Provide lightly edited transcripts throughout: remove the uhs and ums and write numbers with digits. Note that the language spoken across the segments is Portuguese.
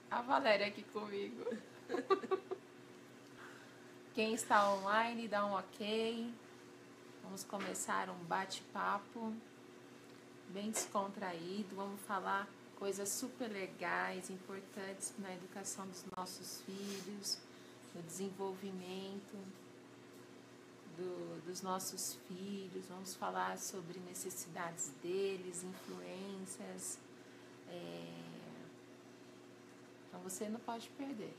A Valéria aqui comigo. Quem está online, dá um ok. Vamos começar um bate-papo bem descontraído. Vamos falar coisas super legais, importantes na educação dos nossos filhos, no desenvolvimento dos nossos filhos. Vamos falar sobre necessidades deles, influências. Então você não pode perder.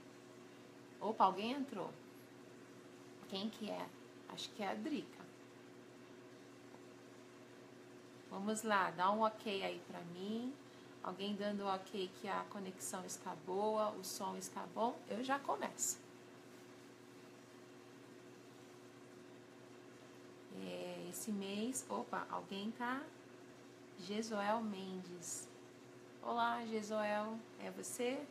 Opa, alguém entrou. Quem que é? Acho que é a Drica. Vamos lá, dá um ok aí pra mim. Alguém dando ok que a conexão está boa, o som está bom. Eu já começo. Esse mês, opa, alguém tá? Gesoel Mendes. Olá, Gesoel, é você?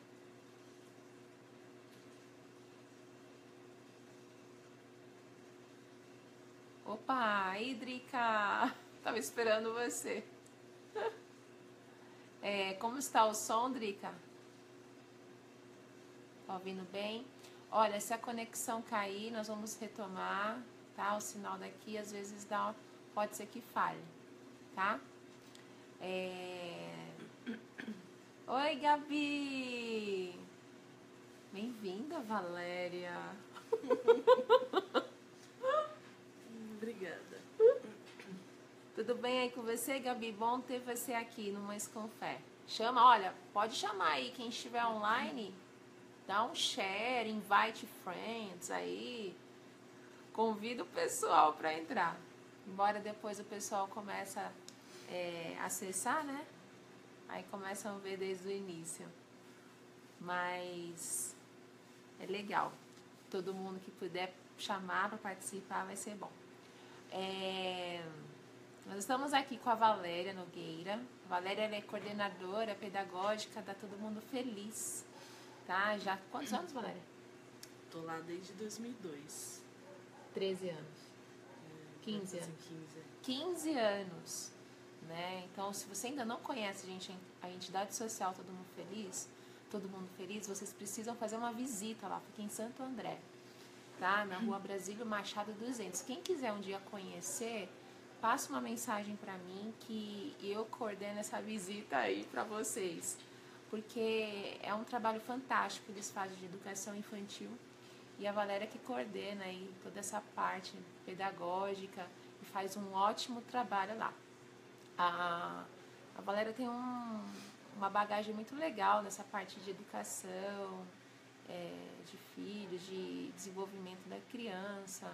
Opa, Idrica, tava esperando você. Como está o som, Drica? Tá ouvindo bem? Olha, se a conexão cair, nós vamos retomar, tá? O sinal daqui às vezes pode ser que falhe, tá? Oi, Gabi! Bem-vinda, Valéria! Obrigada. Tudo bem aí com você, Gabi? Bom ter você aqui no Mães com Fé. Chama, olha, pode chamar aí quem estiver online, dá um share, invite friends aí, convida o pessoal para entrar. Embora depois o pessoal comece a acessar, né? Aí começam a ver desde o início. Mas é legal. Todo mundo que puder chamar para participar vai ser bom. Nós estamos aqui com a Valéria Nogueira. A Valéria é coordenadora pedagógica da Todo Mundo Feliz. Tá? Já quantos anos, Valéria? Tô lá desde 2002. 13 anos. 15 anos. 15 anos. Né? Então, se você ainda não conhece a entidade social Todo Mundo Feliz, vocês precisam fazer uma visita lá. Fica em Santo André, tá? Na Rua Brasílio Machado 200. Quem quiser um dia conhecer, passa uma mensagem para mim que eu coordeno essa visita aí para vocês. Porque é um trabalho fantástico que eles fazem de educação infantil. E a Valéria que coordena aí toda essa parte pedagógica e faz um ótimo trabalho lá. A Valéria tem uma bagagem muito legal nessa parte de educação, de filhos, de desenvolvimento da criança.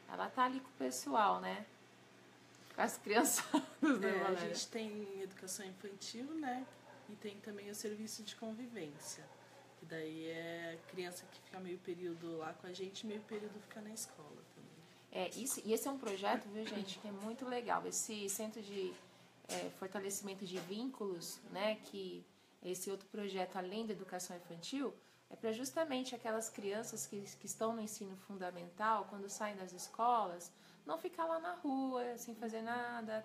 Ela tá ali com o pessoal, né? Com as crianças, né, a gente tem educação infantil, né? E tem também o serviço de convivência. Que daí é criança que fica meio período lá com a gente, meio período fica na escola também. E esse é um projeto, viu, gente, que é muito legal. Esse centro de fortalecimento de vínculos, né, que esse outro projeto, além da educação infantil, é para justamente aquelas crianças que estão no ensino fundamental, quando saem das escolas, não ficar lá na rua, sem fazer nada,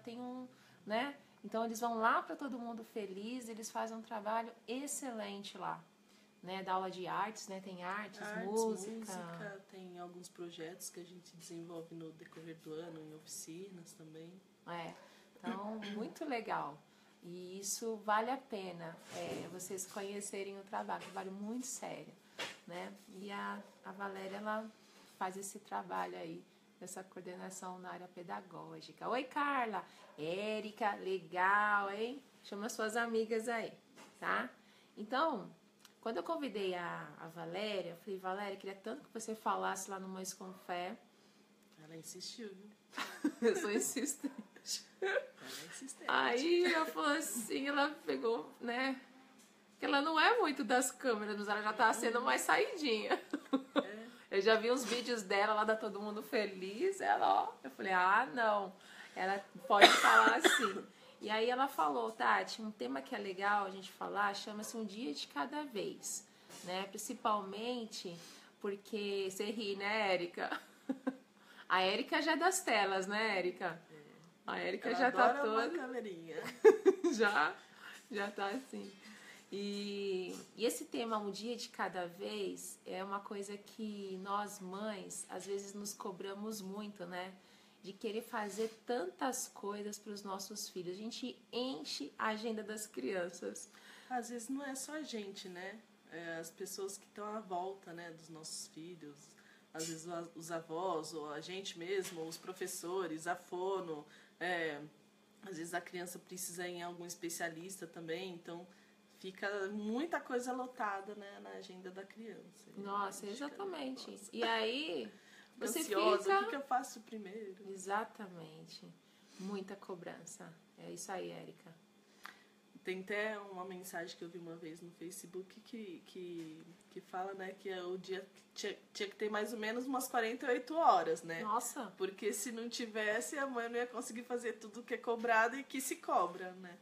né? Então, eles vão lá para Todo Mundo Feliz, eles fazem um trabalho excelente lá, né? Da aula de artes, né? Tem artes, música. Tem alguns projetos que a gente desenvolve no decorrer do ano, em oficinas também. Então, muito legal. E isso vale a pena vocês conhecerem o trabalho muito sério, né? E a Valéria, ela faz esse trabalho aí, dessa coordenação na área pedagógica. Oi, Carla! Érica, legal, hein? Chama suas amigas aí, tá? Então, quando eu convidei a Valéria, eu falei, Valéria, queria tanto que você falasse lá no Mães com Fé. Ela insistiu, viu? Eu sou insistente. Ela é insistente. Aí ela falou assim, ela pegou, né? Que ela não é muito das câmeras, mas ela já tá sendo mais saidinha. Eu já vi uns vídeos dela lá da Todo Mundo Feliz, ela, ó, eu falei, não, ela pode falar assim. E aí ela falou, Tati, um tema que é legal a gente falar, chama-se Um Dia de Cada Vez, né? Principalmente porque você ri, né, Érica? A Érica já é das telas, né, Érica? A Érica já tá toda... uma câmerinha. já tá assim. E E esse tema, um dia de cada vez, é uma coisa que nós mães, às vezes nos cobramos muito, né? De querer fazer tantas coisas para os nossos filhos. A gente enche a agenda das crianças. Às vezes não é só a gente, né? As pessoas que estão à volta, né, dos nossos filhos, às vezes os avós, ou a gente mesmo, ou os professores, a fono, às vezes a criança precisa ir em algum especialista também, então fica muita coisa lotada, né, na agenda da criança. Nossa, exatamente. E aí você ansiosa, fica... o que eu faço primeiro? Exatamente. Muita cobrança. É isso aí, Érica. Tem até uma mensagem que eu vi uma vez no Facebook que fala, né, que o dia tinha que ter mais ou menos umas 48 horas, né? Nossa! Porque se não tivesse, a mãe não ia conseguir fazer tudo que é cobrado e que se cobra, né?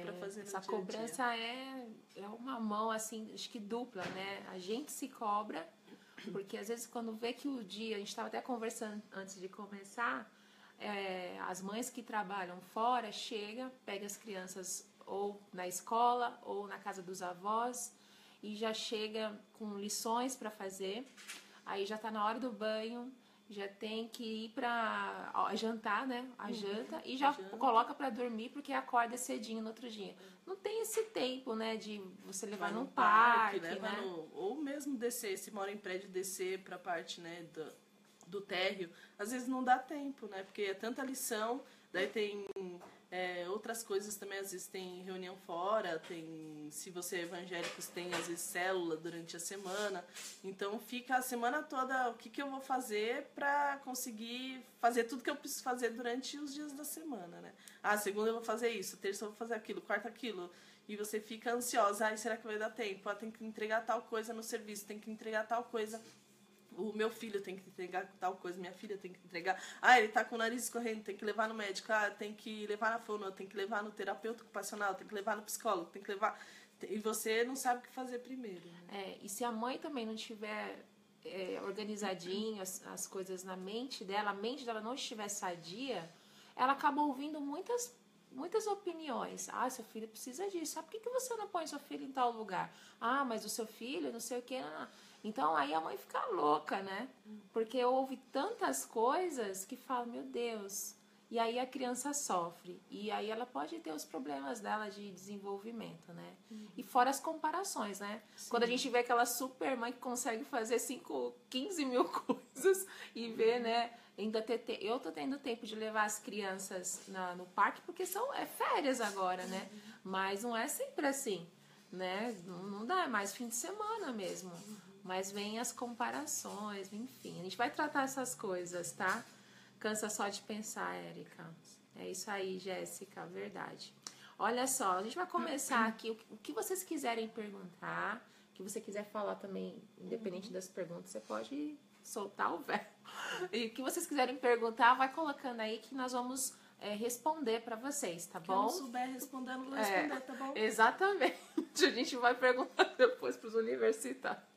Pra fazer essa no dia a cobrança é uma mão, assim, acho que dupla, né? A gente se cobra, porque às vezes quando vê que o dia, a gente estava até conversando antes de começar, as mães que trabalham fora, pega as crianças ou na escola ou na casa dos avós e já chega com lições para fazer, aí já está na hora do banho, já tem que ir para jantar, né? A janta, e já coloca para dormir porque acorda cedinho no outro dia. Não tem esse tempo, né, de você levar num parque, né? Ou mesmo descer, se mora em prédio, descer para a parte, né, do térreo. Às vezes não dá tempo, né? Porque é tanta lição, daí tem outras coisas também, às vezes tem reunião fora, se você é evangélico, tem às vezes célula durante a semana, então fica a semana toda o que eu vou fazer para conseguir fazer tudo que eu preciso fazer durante os dias da semana, né? Segunda eu vou fazer isso, terça eu vou fazer aquilo, quarta aquilo, e você fica ansiosa, será que vai dar tempo? Tem que entregar tal coisa no serviço, tem que entregar tal coisa. O meu filho tem que entregar tal coisa, minha filha tem que entregar. Ele tá com o nariz escorrendo, tem que levar no médico. Tem que levar na fono, tem que levar no terapeuta ocupacional, tem que levar no psicólogo, tem que levar... E você não sabe o que fazer primeiro. Né? E se a mãe também não tiver organizadinho as coisas na mente dela, a mente dela não estiver sadia, ela acaba ouvindo muitas opiniões. Seu filho precisa disso. Por que você não põe seu filho em tal lugar? Mas o seu filho, não sei o quê... Então, aí a mãe fica louca, né? Porque ouve tantas coisas que fala, meu Deus. E aí a criança sofre. E aí ela pode ter os problemas dela de desenvolvimento, né? E fora as comparações, né? Sim. Quando a gente vê aquela super mãe que consegue fazer 15 mil coisas e vê, né? Eu tô tendo tempo de levar as crianças no parque porque é férias agora, né? Mas não é sempre assim, né? Não dá, é mais fim de semana mesmo. Mas vem as comparações, enfim. A gente vai tratar essas coisas, tá? Cansa só de pensar, Érica. É isso aí, Jéssica, verdade. Olha só, a gente vai começar aqui. O que vocês quiserem perguntar, o que você quiser falar também, independente das perguntas, você pode soltar o verbo. E o que vocês quiserem perguntar, vai colocando aí que nós vamos responder para vocês, tá bom? Quem não souber responder, não vou responder, tá bom? Exatamente. A gente vai perguntar depois para os universitários.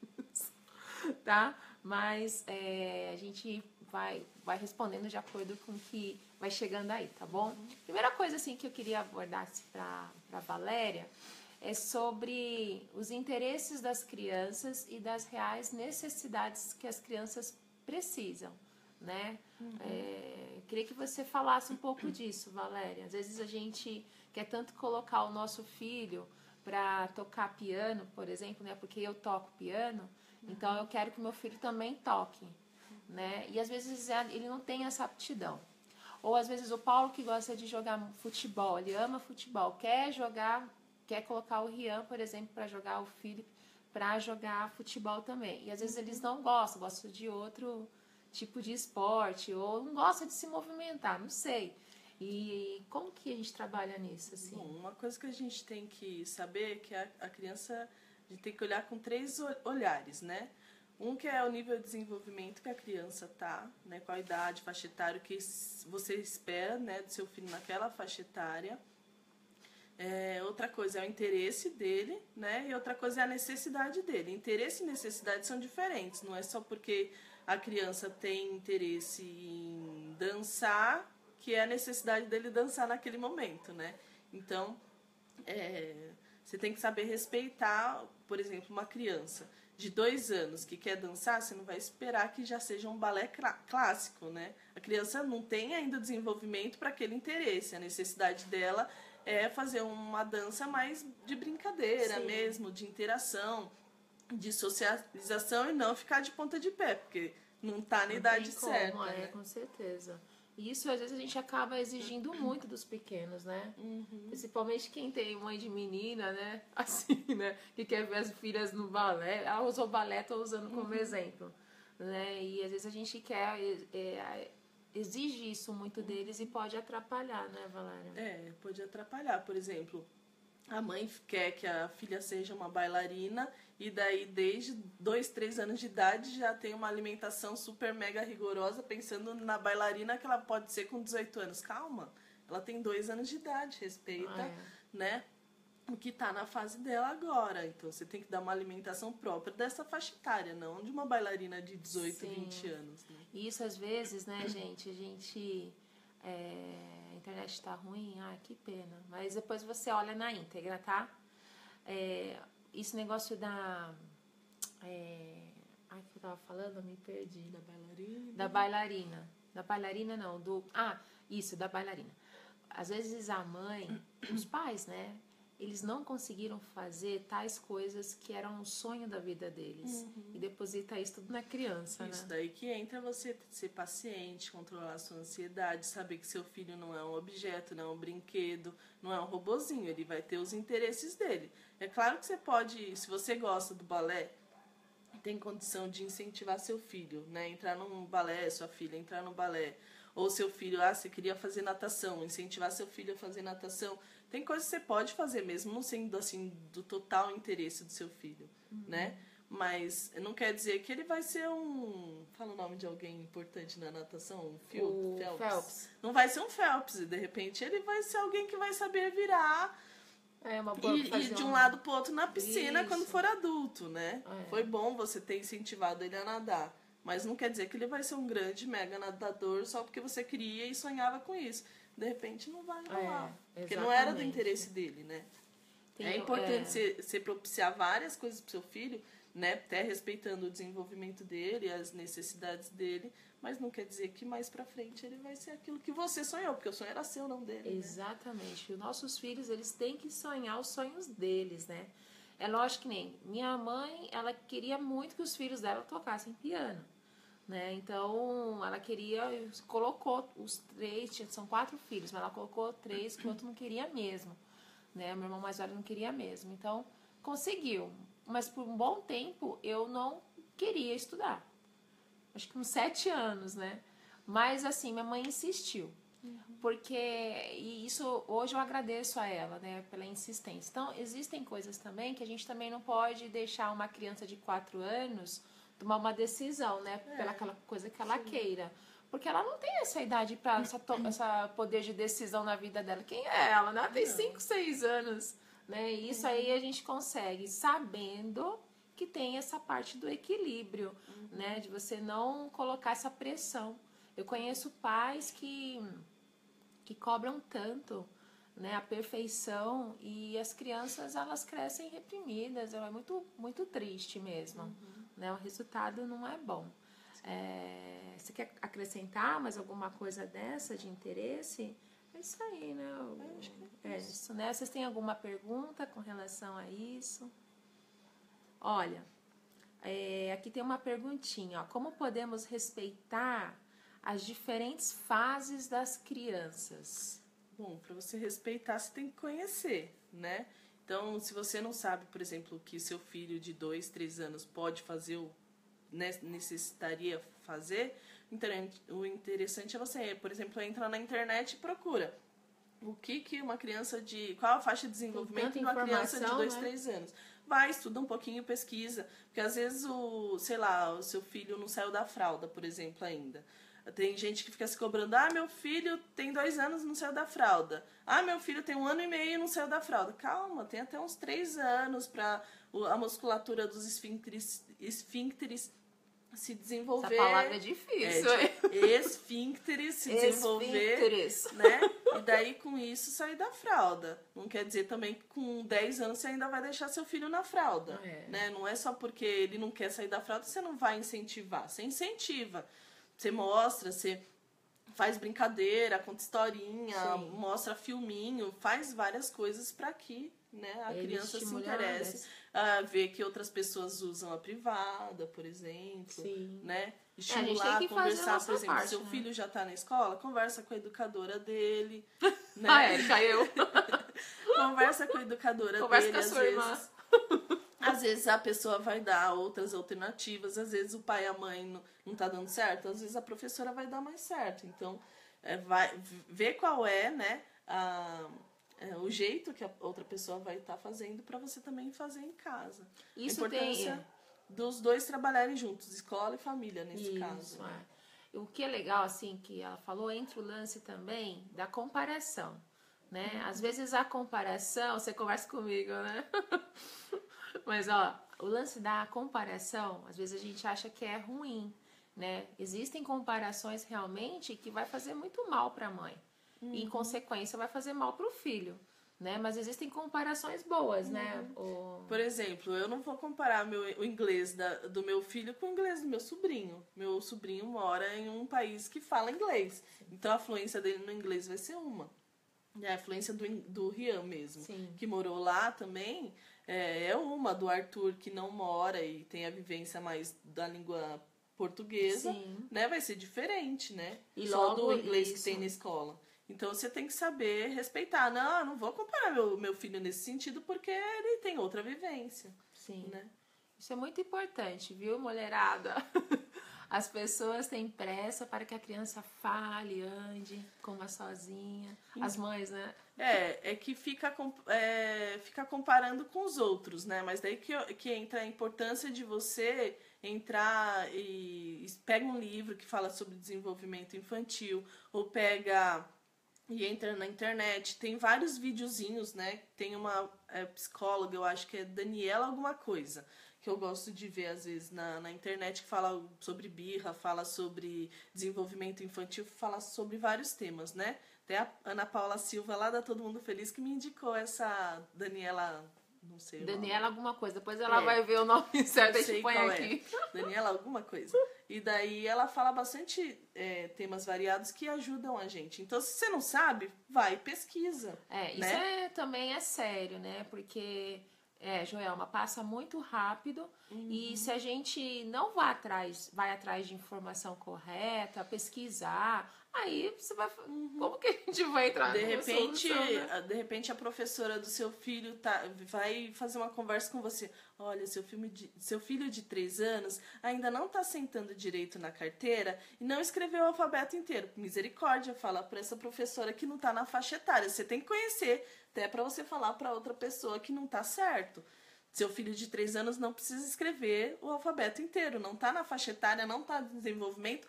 Tá? Mas a gente vai respondendo de acordo com o que vai chegando aí, tá bom? Primeira coisa assim que eu queria abordar para Valéria é sobre os interesses das crianças e das reais necessidades que as crianças precisam, né? Queria que você falasse um pouco disso, Valéria. Às vezes a gente quer tanto colocar o nosso filho para tocar piano, por exemplo, né? Porque eu toco piano. Então, eu quero que meu filho também toque, né? E, às vezes, ele não tem essa aptidão. Ou, às vezes, o Paulo, que gosta de jogar futebol, ele ama futebol, quer colocar o Rian, por exemplo, para jogar, o Felipe, para jogar futebol também. E, às vezes, eles não gostam de outro tipo de esporte, ou não gostam de se movimentar, não sei. E como que a gente trabalha nisso, assim? Bom, uma coisa que a gente tem que saber é que a criança... A gente tem que olhar com 3 olhares, né? Um que é o nível de desenvolvimento que a criança tá, né? Qual a idade, faixa etária, o que você espera, né, do seu filho naquela faixa etária. Outra coisa é o interesse dele, né? E outra coisa é a necessidade dele. Interesse e necessidade são diferentes. Não é só porque a criança tem interesse em dançar que é a necessidade dele dançar naquele momento, né? Então, Você tem que saber respeitar, por exemplo, uma criança de 2 anos que quer dançar, você não vai esperar que já seja um balé clássico, né? A criança não tem ainda desenvolvimento para aquele interesse. A necessidade dela é fazer uma dança mais de brincadeira mesmo, de interação, de socialização e não ficar de ponta de pé, porque não está na idade certa. Né? Com certeza. E isso, às vezes, a gente acaba exigindo muito dos pequenos, né? Principalmente quem tem mãe de menina, né? Assim, né? Que quer ver as filhas no balé. Ela usou balé, estou usando como exemplo. Né? E, às vezes, a gente quer... exige isso muito deles e pode atrapalhar, né, Valéria? Pode atrapalhar. Por exemplo, a mãe quer que a filha seja uma bailarina e daí desde 2, 3 anos de idade já tem uma alimentação super mega rigorosa pensando na bailarina que ela pode ser com 18 anos. Calma, ela tem 2 anos de idade, respeita, né, o que está na fase dela agora. Então você tem que dar uma alimentação própria dessa faixa etária, não de uma bailarina de 18, 20 anos. Né? E isso às vezes, né, gente... a internet está ruim, que pena. Mas depois você olha na íntegra, tá? Esse negócio da... que eu tava falando, eu me perdi. Da bailarina? Da bailarina. Da bailarina não, isso, da bailarina. Às vezes a mãe, os pais, né? Eles não conseguiram fazer tais coisas que eram um sonho da vida deles. E deposita isso tudo na criança, isso, né? Daí que entra você ser paciente, controlar a sua ansiedade, saber que seu filho não é um objeto, não é um brinquedo, não é um robozinho, ele vai ter os interesses dele. É claro que você pode, se você gosta do balé, tem condição de incentivar seu filho, né? Entrar num balé, sua filha entrar no balé. Ou seu filho, você queria fazer natação, incentivar seu filho a fazer natação. Tem coisas que você pode fazer mesmo, não sendo assim do total interesse do seu filho, né? Mas não quer dizer que ele vai ser fala o nome de alguém importante na natação, Phelps. Não vai ser um Phelps, e de repente ele vai ser alguém que vai saber virar e de um lado pro outro na piscina quando for adulto, né? Foi bom você ter incentivado ele a nadar. Mas não quer dizer que ele vai ser um grande mega nadador só porque você queria e sonhava com isso. De repente não vai rolar. Porque não era do interesse dele, né? É importante você propiciar várias coisas pro seu filho, né? Até respeitando o desenvolvimento dele, as necessidades dele. Mas não quer dizer que mais pra frente ele vai ser aquilo que você sonhou. Porque o sonho era seu, não dele. Exatamente. Né? Os nossos filhos, eles têm que sonhar os sonhos deles, né? É lógico que nem minha mãe, ela queria muito que os filhos dela tocassem piano. Né? Então, ela colocou os 3, são 4 filhos, mas ela colocou 3 que o outro não queria mesmo. Né? Meu irmão mais velho não queria mesmo. Então, conseguiu. Mas por um bom tempo, eu não queria estudar. Acho que uns 7 anos, né? Mas, assim, minha mãe insistiu. Porque, e isso hoje eu agradeço a ela, né, pela insistência. Então, existem coisas também que a gente também não pode deixar uma criança de 4 anos tomar uma decisão, né, pela aquela coisa que ela queira. Porque ela não tem essa idade para essa poder de decisão na vida dela. Quem é ela, né? Ela tem 5, 6 anos, né? E isso aí a gente consegue, sabendo que tem essa parte do equilíbrio, né, de você não colocar essa pressão. Eu conheço pais que cobram tanto, né, a perfeição, e as crianças, elas crescem reprimidas. É muito, muito triste mesmo. Né? O resultado não é bom. Você quer acrescentar mais alguma coisa dessa de interesse? É isso aí, né? Acho que é isso, né? Vocês têm alguma pergunta com relação a isso? Olha, aqui tem uma perguntinha. Ó. Como podemos respeitar as diferentes fases das crianças? Bom, para você respeitar, você tem que conhecer, né? Então, se você não sabe, por exemplo, que seu filho de 2, 3 anos pode fazer necessitaria fazer, o interessante é você, por exemplo, entrar na internet e procura o que uma criança qual a faixa de desenvolvimento de uma criança de 2, 3 anos. Vai, estuda um pouquinho, pesquisa, porque às vezes o seu filho não saiu da fralda, por exemplo, ainda. Tem gente que fica se cobrando, meu filho tem 2 anos e não saiu da fralda. Meu filho tem 1 ano e meio e não saiu da fralda. Calma, tem até uns 3 anos para a musculatura dos esfíncteres se desenvolver. Essa palavra é difícil. Esfíncteres se desenvolver. Né? E daí, com isso, sair da fralda. Não quer dizer também que com 10 anos você ainda vai deixar seu filho na fralda. Né? Não é só porque ele não quer sair da fralda, você não vai incentivar. Você incentiva. Você mostra, você faz brincadeira, conta historinha, mostra filminho, faz várias coisas para que, né, a criança se interesse a ver que outras pessoas usam a privada, por exemplo, né? Estimular, conversar, por exemplo, seu filho já está na escola, conversa com a educadora dele, né? Érica, eu. Conversa com a educadora dele, com a sua irmã. Às vezes a pessoa vai dar outras alternativas, às vezes o pai e a mãe não tá dando certo, às vezes a professora vai dar mais certo. Então, vai ver qual é, né, o jeito que a outra pessoa vai estar fazendo para você também fazer em casa. Isso a importância dos dois trabalharem juntos, escola e família, nesse caso. Né? O que é legal, assim, que ela falou, entra o lance também da comparação, né? Às vezes a comparação, você conversa comigo, né? Mas, ó, o lance da comparação, às vezes a gente acha que é ruim, né? Existem comparações realmente que vai fazer muito mal para a mãe. E, em consequência, vai fazer mal para o filho, né? Mas existem comparações boas, né? Por exemplo, eu não vou comparar o inglês do meu filho com o inglês do meu sobrinho. Meu sobrinho mora em um país que fala inglês. Então, a fluência dele no inglês vai ser uma. E a fluência do Rian mesmo, que morou lá também... É uma do Arthur, que não mora e tem a vivência mais da língua portuguesa, né? Vai ser diferente, né? E só logo do inglês que tem na escola. Então você tem que saber respeitar. Não vou comparar meu filho nesse sentido porque ele tem outra vivência. Né? Isso é muito importante, viu, mulherada? As pessoas têm pressa para que a criança fale, ande, coma sozinha. As mães, né? É que fica comparando com os outros, né? Mas daí que entra a importância de você entrar e pega um livro que fala sobre desenvolvimento infantil, ou pega e entra na internet. Tem vários videozinhos, né? Tem uma psicóloga, eu acho que é Daniela alguma coisa, que eu gosto de ver às vezes na internet, que fala sobre birra, fala sobre desenvolvimento infantil, fala sobre vários temas, né? Até a Ana Paula Silva, lá da Todo Mundo Feliz, que me indicou essa Daniela, não sei o Daniela nome. Alguma coisa, depois ela vai ver o nome certo, a gente põe aqui. Daniela Alguma Coisa. E daí ela fala bastante temas variados que ajudam a gente. Então, se você não sabe, vai, pesquisa. Isso também é sério, né? Porque... Joelma, passa muito rápido e se a gente não vai atrás de informação correta, pesquisar, aí você vai... Como que a gente vai entrar numa solução, né? De repente a professora do seu filho vai fazer uma conversa com você. Olha, seu filho de 3 anos ainda não está sentando direito na carteira e não escreveu o alfabeto inteiro. Misericórdia, fala para essa professora que não está na faixa etária. Você tem que conhecer, até para você falar para outra pessoa que não está certo. Seu filho de 3 anos não precisa escrever o alfabeto inteiro. Não está na faixa etária, não está no desenvolvimento.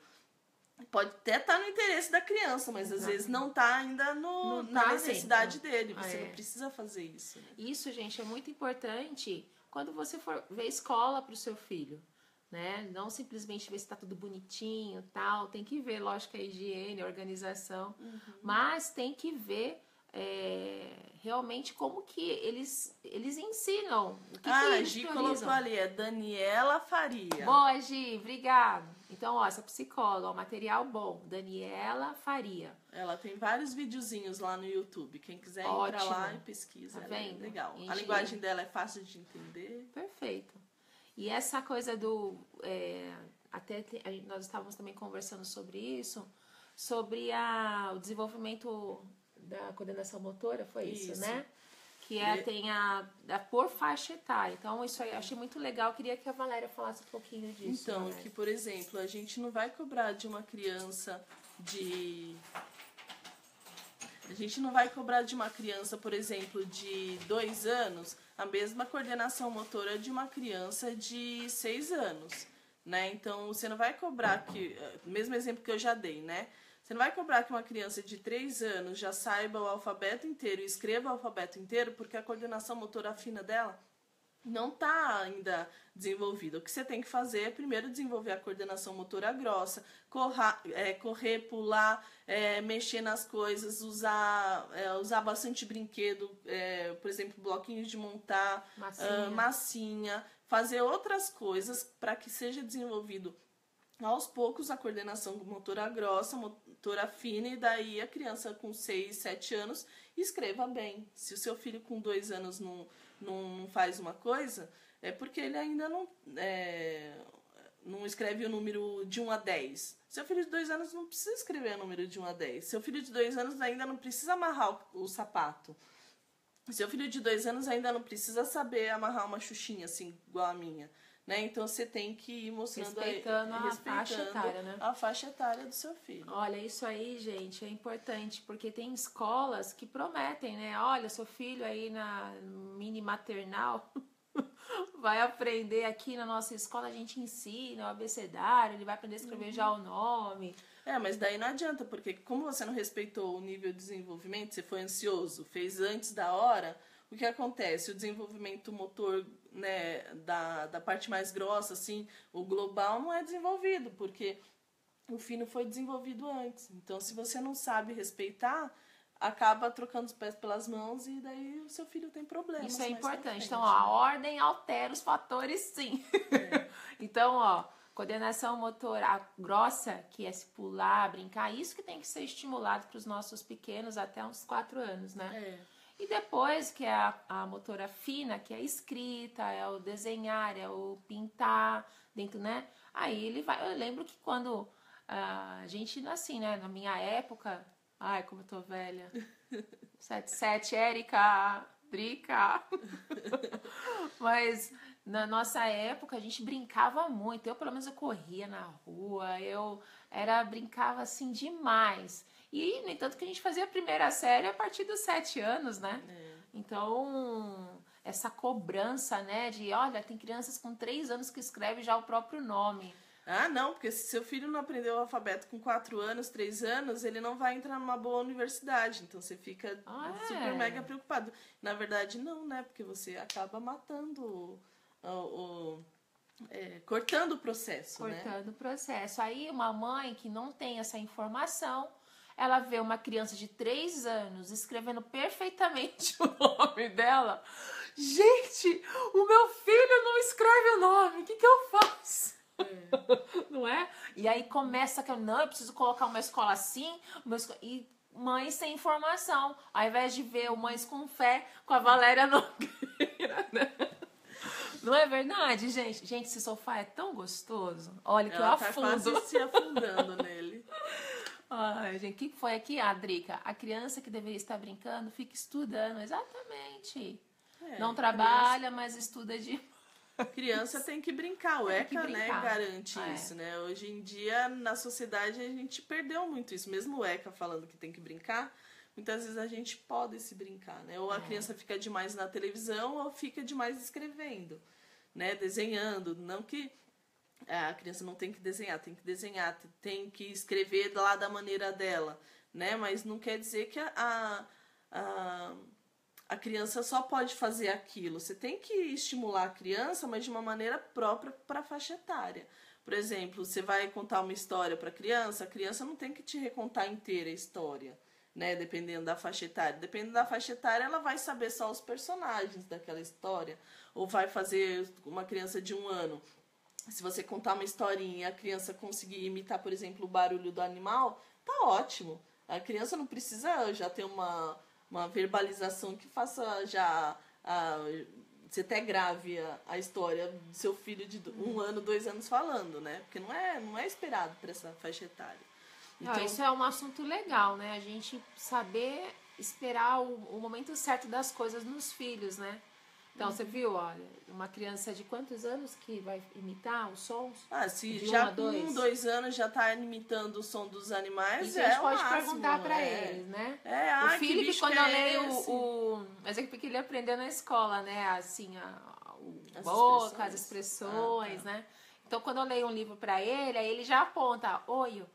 Pode até estar no interesse da criança, mas às vezes não está ainda na necessidade dele. Você não precisa fazer isso. Né? Isso, gente, é muito importante quando você for ver escola para o seu filho. Né? Não simplesmente ver se está tudo bonitinho, tal. Tem que ver, lógico, a higiene, a organização. Mas tem que ver realmente como que eles ensinam. O que a eles Gi priorizam. Colocou ali, é Daniela Faria. Boa, Gi, obrigada. Então, ó, essa psicóloga, material bom, Daniela Faria. Ela tem vários videozinhos lá no YouTube. Quem quiser entrar lá e pesquisa. Tá vendo? É legal. A linguagem dela é fácil de entender. Perfeito. E essa coisa nós estávamos também conversando sobre isso, sobre o desenvolvimento da coordenação motora, foi isso, né? Que tem a por faixa etária. Então, isso aí eu achei muito legal. Queria que a Valéria falasse um pouquinho disso. Então, Valéria. que, por exemplo, a gente não vai cobrar de uma criança A gente não vai cobrar de uma criança, por exemplo, de 2 anos, a mesma coordenação motora de uma criança de 6 anos, né? Então, você não vai cobrar mesmo exemplo que eu já dei, né? Você não vai cobrar que uma criança de 3 anos já saiba o alfabeto inteiro e escreva o alfabeto inteiro, porque a coordenação motora fina dela não está ainda desenvolvida. O que você tem que fazer é primeiro desenvolver a coordenação motora grossa, correr, pular, mexer nas coisas, usar bastante brinquedo, por exemplo, bloquinhos de montar, massinha, fazer outras coisas para que seja desenvolvido aos poucos a coordenação motora grossa, motora fina, e daí a criança com 6, 7 anos escreva bem. Se o seu filho com 2 anos não faz uma coisa, é porque ele ainda não escreve o número de 1 a 10. Seu filho de 2 anos não precisa escrever o número de 1 a 10. Seu filho de 2 anos ainda não precisa amarrar o sapato. Seu filho de 2 anos ainda não precisa saber amarrar uma xuxinha, assim, igual a minha. Né? Então você tem que ir mostrando respeitando a faixa etária, né? A faixa etária do seu filho. Olha, isso aí, gente, é importante, porque tem escolas que prometem, né? Olha, seu filho aí na mini maternal vai aprender aqui na nossa escola, a gente ensina o abecedário, ele vai aprender a escrever já o nome. Mas daí não adianta, porque como você não respeitou o nível de desenvolvimento, você foi ansioso, fez antes da hora, o que acontece? O desenvolvimento motor, né, da parte mais grossa, assim, o global não é desenvolvido, porque o fino foi desenvolvido antes. Então, se você não sabe respeitar, acaba trocando os pés pelas mãos e daí o seu filho tem problemas. Isso é importante. Então, a ordem altera os fatores, sim. Então, coordenação motora grossa, que é se pular, brincar, isso que tem que ser estimulado para os nossos pequenos até uns 4 anos, né? E depois, que é a motora fina, que é a escrita, é o desenhar, é o pintar dentro, né? Aí ele vai... Eu lembro que quando a gente, assim, né? Na minha época... Ai, como eu tô velha. 77, Érica, Drica. Mas na nossa época a gente brincava muito. Eu, pelo menos, eu corria na rua. Brincava assim demais. E, no entanto, que a gente fazia a primeira série a partir dos 7 anos, né? Então, essa cobrança, né? De, olha, tem crianças com 3 anos que escrevem já o próprio nome. Ah, não, porque se seu filho não aprendeu o alfabeto com 4 anos, 3 anos, ele não vai entrar numa boa universidade. Então, você fica super mega preocupado. Na verdade, não, né? Porque você acaba matando cortando o processo, Cortando o processo. Aí, uma mãe que não tem essa informação... Ela vê uma criança de 3 anos escrevendo perfeitamente o nome dela. Gente, o meu filho não escreve o nome. O que eu faço? Não é? E aí começa que não, eu preciso colocar uma escola assim. E mães sem informação. Ao invés de ver o Mães com Fé com a Valéria Nogueira, né? Não é verdade, gente? Gente, esse sofá é tão gostoso. Olha que eu afundo. Ela tá quase se afundando nele. Ai, gente, o que foi aqui, Drica? A criança que deveria estar brincando fica estudando, exatamente. Não trabalha, mas estuda de... Criança tem que brincar, o ECA, né, garante isso, né? Hoje em dia, na sociedade, a gente perdeu muito isso. Mesmo o ECA falando que tem que brincar, muitas vezes a gente pode se brincar, né? Ou a criança fica demais na televisão, ou fica demais escrevendo, né? Desenhando, não que... A criança não tem que desenhar, tem que escrever lá da maneira dela, né? Mas não quer dizer que a criança só pode fazer aquilo. Você tem que estimular a criança, mas de uma maneira própria para a faixa etária. Por exemplo, você vai contar uma história para a criança não tem que te recontar inteira a história, né? Dependendo da faixa etária. Dependendo da faixa etária, ela vai saber só os personagens daquela história. Ou vai fazer uma criança de 1 ano. Se você contar uma historinha e a criança conseguir imitar, por exemplo, o barulho do animal, tá ótimo. A criança não precisa já ter uma verbalização que faça já... você até grave a história do seu filho de 1 ano, 2 anos falando, né? Porque não é esperado para essa faixa etária. Então, isso é um assunto legal, né? A gente saber esperar o momento certo das coisas nos filhos, né? Então, você viu, olha, uma criança de quantos anos que vai imitar os sons? Se de já com 1, 2 anos já tá imitando o som dos animais, isso a gente pode perguntar para eles, né? O Felipe, quando eu leio mas é porque ele aprendeu na escola, né? Assim, as expressões, né? Então, quando eu leio um livro para ele, aí ele já aponta, oi,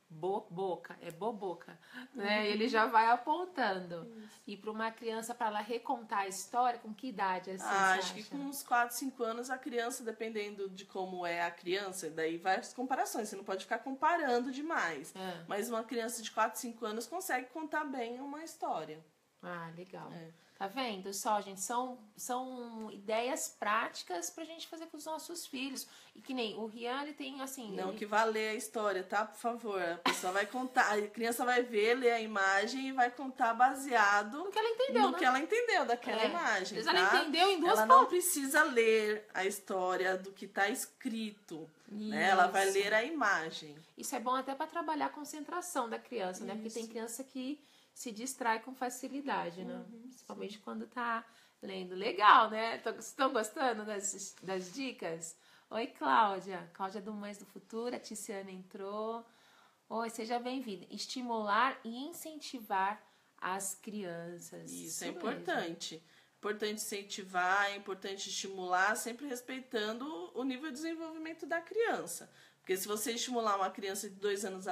boca, é boboca, né? Ele já vai apontando. Isso. E para uma criança, para ela recontar a história, com que idade assim, acho que com uns 4, 5 anos a criança, dependendo de como é a criança, daí vai as comparações, você não pode ficar comparando demais. Mas uma criança de 4, 5 anos consegue contar bem uma história. Ah, legal. Tá vendo só, gente? São ideias práticas pra gente fazer com os nossos filhos. E que nem o Rian, ele tem assim... Não que vá ler a história, tá? Por favor. A pessoa vai contar, a criança vai ver, ler a imagem e vai contar baseado... No que ela entendeu, que ela entendeu daquela imagem, tá? Ela entendeu em duas Ela não precisa ler a história do que tá escrito, né? Ela vai ler a imagem. Isso é bom até para trabalhar a concentração da criança, né? Porque tem criança que se distrai com facilidade, né? Principalmente quando tá lendo. Legal, né? Estão gostando das dicas? Oi, Cláudia. Cláudia do Mães do Futuro. A Tiziana entrou. Oi, seja bem-vinda. Estimular e incentivar as crianças. Isso é importante. Mesmo. Importante incentivar, é importante estimular, sempre respeitando o nível de desenvolvimento da criança. Porque se você estimular uma criança de 2 anos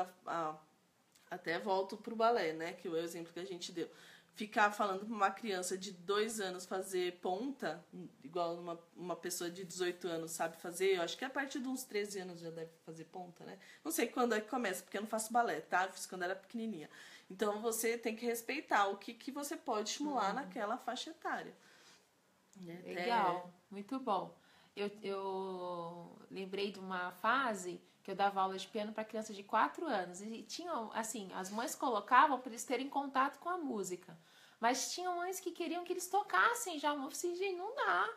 até volto pro balé, né? Que é o exemplo que a gente deu. Ficar falando para uma criança de 2 anos fazer ponta, igual uma pessoa de 18 anos sabe fazer, eu acho que a partir de uns 13 anos já deve fazer ponta, né? Não sei quando é que começa, porque eu não faço balé, tá? Eu fiz quando era pequenininha. Então você tem que respeitar o que você pode estimular naquela faixa etária. Legal, muito bom. Eu lembrei de uma fase que eu dava aula de piano para crianças de 4 anos. E tinham, assim, as mães colocavam para eles terem contato com a música. Mas tinham mães que queriam que eles tocassem já. Eu falei, gente, não dá.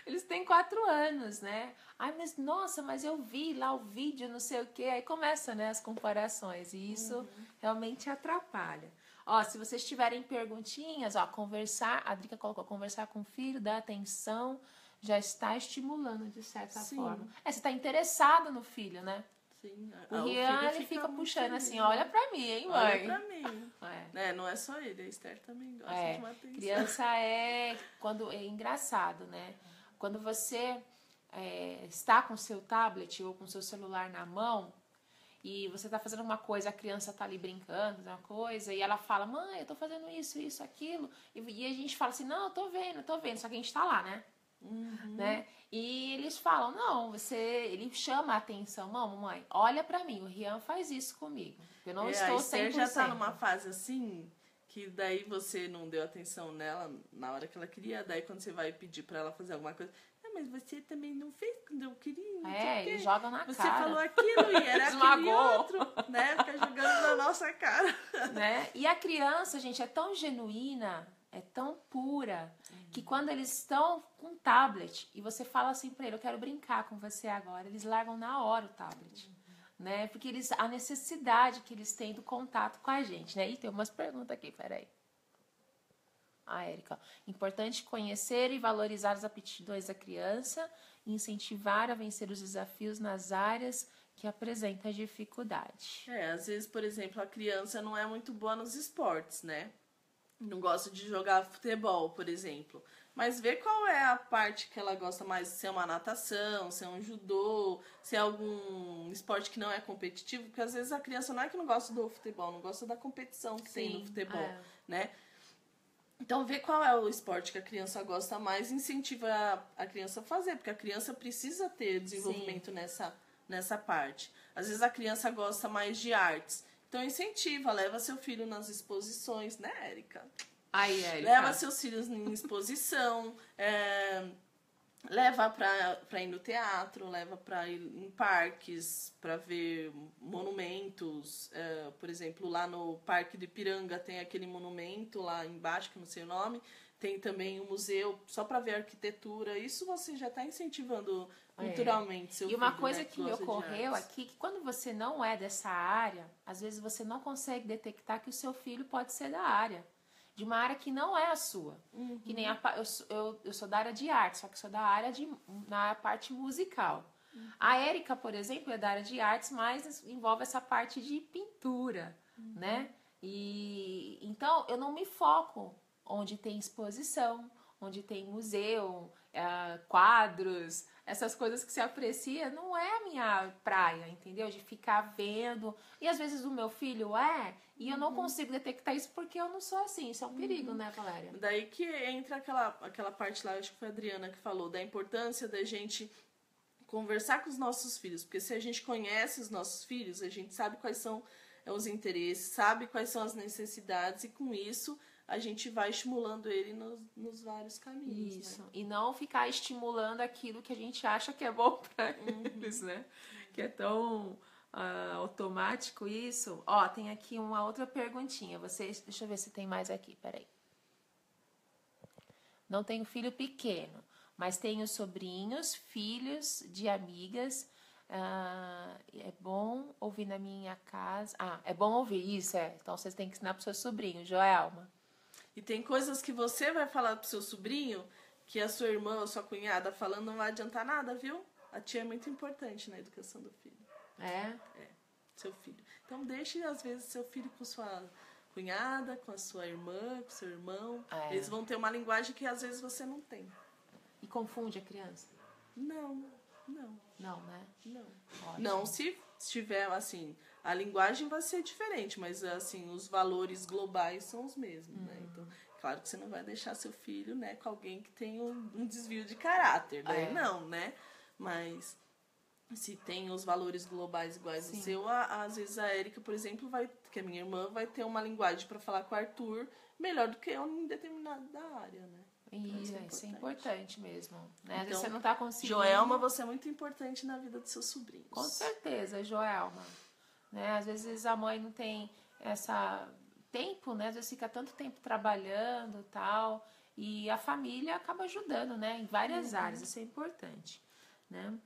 Eles têm 4 anos, né? Ai, mas nossa, mas eu vi lá o vídeo, não sei o quê. Aí começa, né, as comparações. E isso realmente atrapalha. Ó, se vocês tiverem perguntinhas, ó, conversar, a Drica colocou, conversar com o filho, dar atenção, já está estimulando de certa forma. Você está interessado no filho, né? Sim. O Rian, ele fica puxando feliz, assim, olha pra mim, hein, mãe? Olha pra mim. Não é só ele, a Esther também gosta de uma atenção. Criança é engraçado, né? Quando você está com o seu tablet ou com o seu celular na mão e você tá fazendo uma coisa, a criança tá ali brincando, uma coisa, e ela fala, mãe, eu tô fazendo isso, aquilo. E a gente fala assim, não, eu tô vendo, só que a gente tá lá, né? Né? E eles falam, não, ele chama a atenção, mamãe, olha pra mim, o Rian faz isso comigo, eu não estou 100%. A Esther já tá numa fase assim, que daí você não deu atenção nela na hora que ela queria, daí quando você vai pedir pra ela fazer alguma coisa, mas você também não fez quando eu queria. Ele joga na cara. Você falou aquilo e era aquele outro, né? Fica jogando na nossa cara. Né? E a criança, gente, é tão genuína, é tão pura, que quando eles estão com um tablet e você fala assim pra ele, eu quero brincar com você agora, eles largam na hora o tablet. Né? Porque a necessidade que eles têm do contato com a gente, né? E tem umas perguntas aqui, peraí. Érica, importante conhecer e valorizar as aptidões da criança e incentivar a vencer os desafios nas áreas que apresentam dificuldade. Às vezes, por exemplo, a criança não é muito boa nos esportes, né? Não gosta de jogar futebol, por exemplo. Mas vê qual é a parte que ela gosta mais, se é uma natação, se é um judô, se é algum esporte que não é competitivo, porque às vezes a criança não é que não gosta do futebol, não gosta da competição que tem no futebol, né? Então, vê qual é o esporte que a criança gosta mais e incentiva a criança a fazer, porque a criança precisa ter desenvolvimento nessa parte. Às vezes a criança gosta mais de artes, então incentiva, leva seu filho nas exposições, né, Érica? Érica. Leva seus filhos em exposição, leva pra ir no teatro, leva pra ir em parques, pra ver monumentos. Por exemplo, lá no Parque do Ipiranga tem aquele monumento lá embaixo, que eu não sei o nome. Tem também um museu só pra ver arquitetura. Isso você já está incentivando culturalmente seu filho. E uma coisa que me ocorreu aqui, que quando você não é dessa área, às vezes você não consegue detectar que o seu filho pode ser da área. De uma área que não é a sua. Que nem eu sou da área de arte, só que sou da área na parte musical. A Érica, por exemplo, é da área de artes, mas envolve essa parte de pintura, né? E então eu não me foco onde tem exposição, onde tem museu, quadros, essas coisas que se aprecia, não é a minha praia, entendeu? De ficar vendo. E às vezes o meu filho e eu não consigo detectar isso porque eu não sou assim. Isso é um perigo, né, Valéria? Daí que entra aquela parte lá, acho que foi a Adriana que falou, da importância da gente conversar com os nossos filhos. Porque se a gente conhece os nossos filhos, a gente sabe quais são os interesses, sabe quais são as necessidades, e com isso a gente vai estimulando ele nos vários caminhos. Isso. Né? E não ficar estimulando aquilo que a gente acha que é bom para eles, né? Que é tão automático isso. Ó, tem aqui uma outra perguntinha. Deixa eu ver se tem mais aqui, peraí. Não tenho filho pequeno, mas tenho sobrinhos, filhos de amigas. É bom ouvir na minha casa. É bom ouvir, isso é. Então vocês têm que ensinar para o seu sobrinho, Joelma. E tem coisas que você vai falar pro seu sobrinho que a sua irmã ou sua cunhada falando não vai adiantar nada, viu? A tia é muito importante na educação do filho. É, seu filho. Então deixe, às vezes, seu filho com sua cunhada, com a sua irmã, com seu irmão. Eles vão ter uma linguagem que às vezes você não tem. E confunde a criança? Não, né? Não. Ótimo. Não, se tiver, assim, a linguagem vai ser diferente, mas, assim, os valores globais são os mesmos, né? Então, claro que você não vai deixar seu filho, né, com alguém que tem um desvio de caráter, daí não, né? Mas se tem os valores globais iguais ao seu, às vezes a Érica, por exemplo, que é minha irmã, vai ter uma linguagem para falar com o Arthur melhor do que eu em determinada área, né? Isso é importante mesmo. Né? Às Então, vezes você não está conseguindo. Joelma, você é muito importante na vida dos seus sobrinhos. Com certeza, Joelma. Né? Às vezes a mãe não tem tempo, né? Às vezes fica tanto tempo trabalhando e tal. E a família acaba ajudando, né? Em várias áreas. Isso é importante. Né?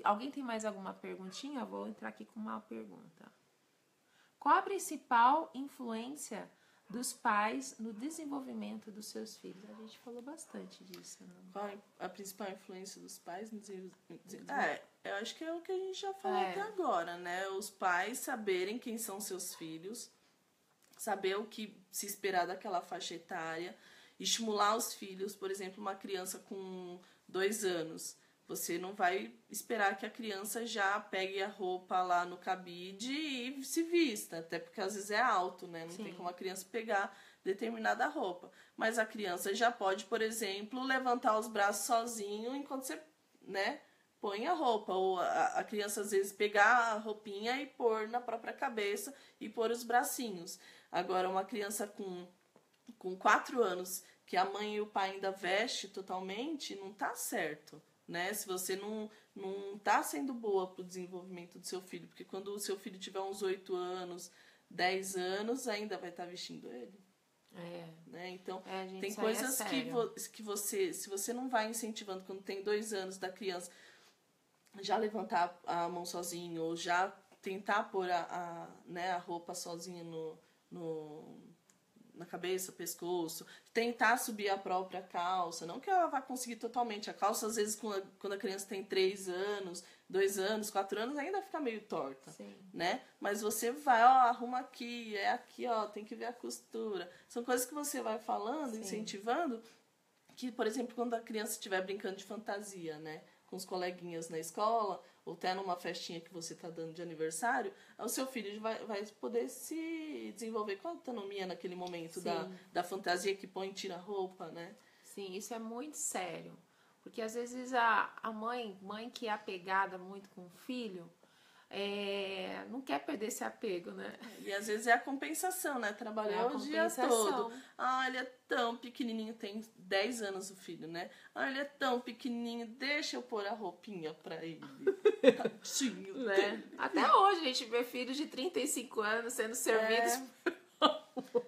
Alguém tem mais alguma perguntinha? Eu vou entrar aqui com uma pergunta. Qual a principal influência dos pais no desenvolvimento dos seus filhos? A gente falou bastante disso. Né? Qual a principal influência dos pais no desenvolvimento? Eu acho que é o que a gente já falou até agora, né? Os pais saberem quem são seus filhos, saber o que se esperar daquela faixa etária, estimular os filhos. Por exemplo, uma criança com 2 anos, você não vai esperar que a criança já pegue a roupa lá no cabide e se vista, até porque às vezes é alto, né? Não tem como a criança pegar determinada roupa. Mas a criança já pode, por exemplo, levantar os braços sozinho enquanto você, né, põe a roupa. Ou a criança às vezes pegar a roupinha e pôr na própria cabeça e pôr os bracinhos. Agora, uma criança com 4 anos, que a mãe e o pai ainda vestem totalmente, não tá certo. Né? Se você não tá sendo boa pro desenvolvimento do seu filho, porque quando o seu filho tiver uns 8 anos, 10 anos, ainda vai estar vestindo ele. Né? Então, tem coisas que você, se você não vai incentivando quando tem 2 anos da criança já levantar a mão sozinho, ou já tentar pôr a roupa sozinha na cabeça, pescoço, tentar subir a própria calça, não que ela vá conseguir totalmente, a calça às vezes quando a criança tem 3 anos, 2 anos, 4 anos, ainda fica meio torta, né? Mas você vai, arruma aqui, tem que ver a costura, são coisas que você vai falando, incentivando, que, por exemplo, quando a criança estiver brincando de fantasia, né, com os coleguinhas na escola, ou até numa festinha que você está dando de aniversário, o seu filho vai poder se desenvolver com autonomia naquele momento da fantasia que põe e tira a roupa, né? Sim, isso é muito sério. Porque às vezes a mãe que é apegada muito com o filho, não quer perder esse apego, né? E às vezes é a compensação, né? Trabalhou o dia todo. Ele é tão pequenininho, tem 10 anos o filho, né? Ele é tão pequenininho, deixa eu pôr a roupinha pra ele. Tadinho. Né? Até hoje a gente vê filhos de 35 anos sendo servidos.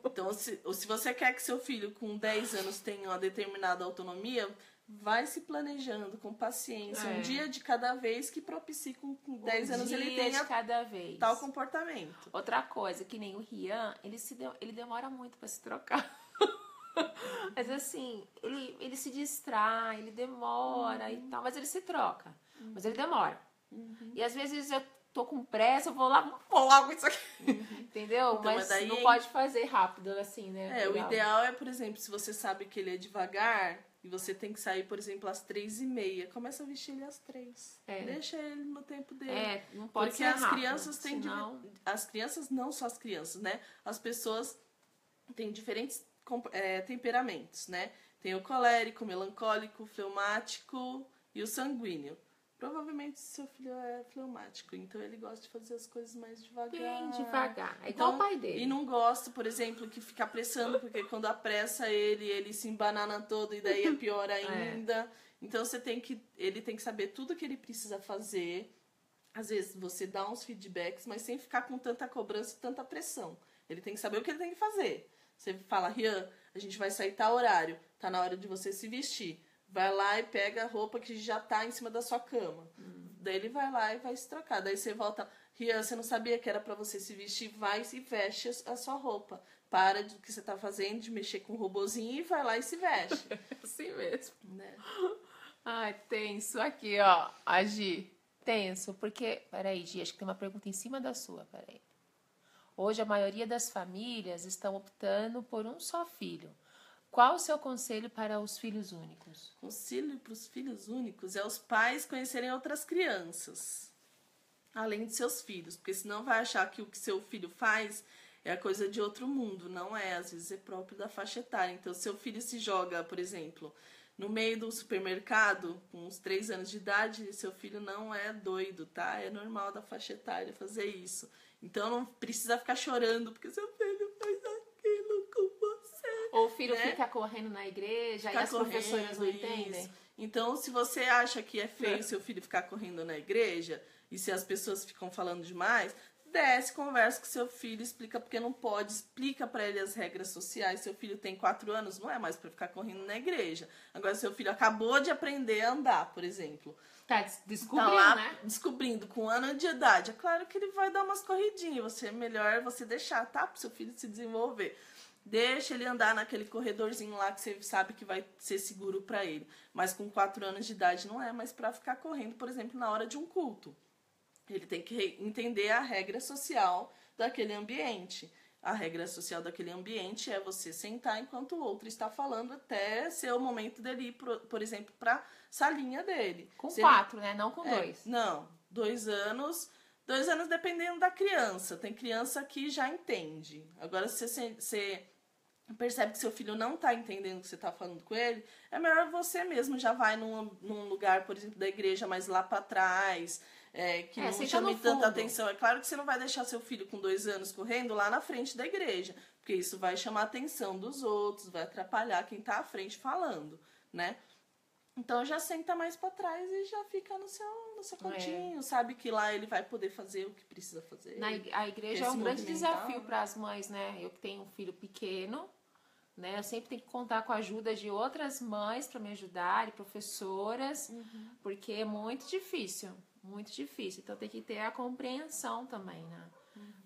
Então, se você quer que seu filho com 10 anos tenha uma determinada autonomia, vai se planejando com paciência, um dia de cada vez, que propicie com 10 anos ele tenha cada vez tal comportamento. Outra coisa, que nem o Rian, ele demora muito para se trocar. Mas assim, ele se distrai, ele demora e tal, mas ele se troca. Mas ele demora. E às vezes eu tô com pressa, eu vou logo isso aqui. Entendeu? Então, mas não pode fazer rápido assim, né? O ideal é, por exemplo, se você sabe que ele é devagar, e você tem que sair, por exemplo, às 3h30, começa a vestir ele às 3. Deixa ele no tempo dele. Não pode porque ser as rápido, crianças têm senão... as crianças, não só as crianças, né? As pessoas têm diferentes temperamentos, né? Tem o colérico, o melancólico, o fleumático e o sanguíneo. Provavelmente seu filho é fleumático, então ele gosta de fazer as coisas mais devagar. Bem devagar. É igual o pai dele. E não gosta, por exemplo, que fica apressando, porque quando apressa ele se embanana todo e daí é pior ainda. Então ele tem que saber tudo que ele precisa fazer. Às vezes você dá uns feedbacks, mas sem ficar com tanta cobrança e tanta pressão. Ele tem que saber o que ele tem que fazer. Você fala, Rian, a gente vai sair tal horário, tá na hora de você se vestir. Vai lá e pega a roupa que já tá em cima da sua cama. Daí ele vai lá e vai se trocar. Daí você volta, Rian, você não sabia que era pra você se vestir? Vai e veste a sua roupa. Para do que você tá fazendo, de mexer com o robozinho e vai lá e se veste. Assim mesmo. Né? Ai, tenso. Aqui, ó, a Gi. Tenso, porque... Peraí, Gi, acho que tem uma pergunta em cima da sua, peraí. Hoje a maioria das famílias estão optando por um só filho. Qual o seu conselho para os filhos únicos? Conselho para os filhos únicos é os pais conhecerem outras crianças, além de seus filhos, porque senão vai achar que o que seu filho faz é a coisa de outro mundo. Não é, às vezes é próprio da faixa etária. Então, seu filho se joga, por exemplo, no meio do supermercado, com uns 3 anos de idade, seu filho não é doido, tá? É normal da faixa etária fazer isso. Então, não precisa ficar chorando, porque seu filho faz aquilo com você. Ou o filho fica correndo na igreja e as professoras não entendem. Isso. Então, se você acha que é feio seu filho ficar correndo na igreja, e se as pessoas ficam falando demais, desce, conversa com seu filho, explica porque não pode, explica pra ele as regras sociais. Seu filho tem 4 anos, não é mais pra ficar correndo na igreja. Agora, seu filho acabou de aprender a andar, por exemplo. Tá descobrindo, tá lá, né? Descobrindo, com 1 ano de idade. É claro que ele vai dar umas corridinhas. É melhor você deixar, tá? Pro seu filho se desenvolver. Deixa ele andar naquele corredorzinho lá que você sabe que vai ser seguro pra ele. Mas com 4 anos de idade não é mais pra ficar correndo, por exemplo, na hora de um culto. Ele tem que entender a regra social daquele ambiente. A regra social daquele ambiente é você sentar enquanto o outro está falando até ser o momento dele ir, por exemplo, para a salinha dele. Com 4, né? Não com 2. Não, 2 anos. 2 anos dependendo da criança. Tem criança que já entende. Agora, se você percebe que seu filho não está entendendo o que você está falando com ele, é melhor você mesmo já vai num lugar, por exemplo, da igreja mais lá para trás, que não chame tanta atenção. É claro que você não vai deixar seu filho com 2 anos correndo lá na frente da igreja, porque isso vai chamar a atenção dos outros, vai atrapalhar quem está à frente falando, né? Então já senta mais para trás e já fica no seu cantinho, sabe que lá ele vai poder fazer o que precisa fazer. A igreja é um grande desafio para as mães, né? Eu que tenho um filho pequeno, né? Eu sempre tenho que contar com a ajuda de outras mães para me ajudar, e professoras, porque é muito difícil. Muito difícil. Então tem que ter a compreensão também, né?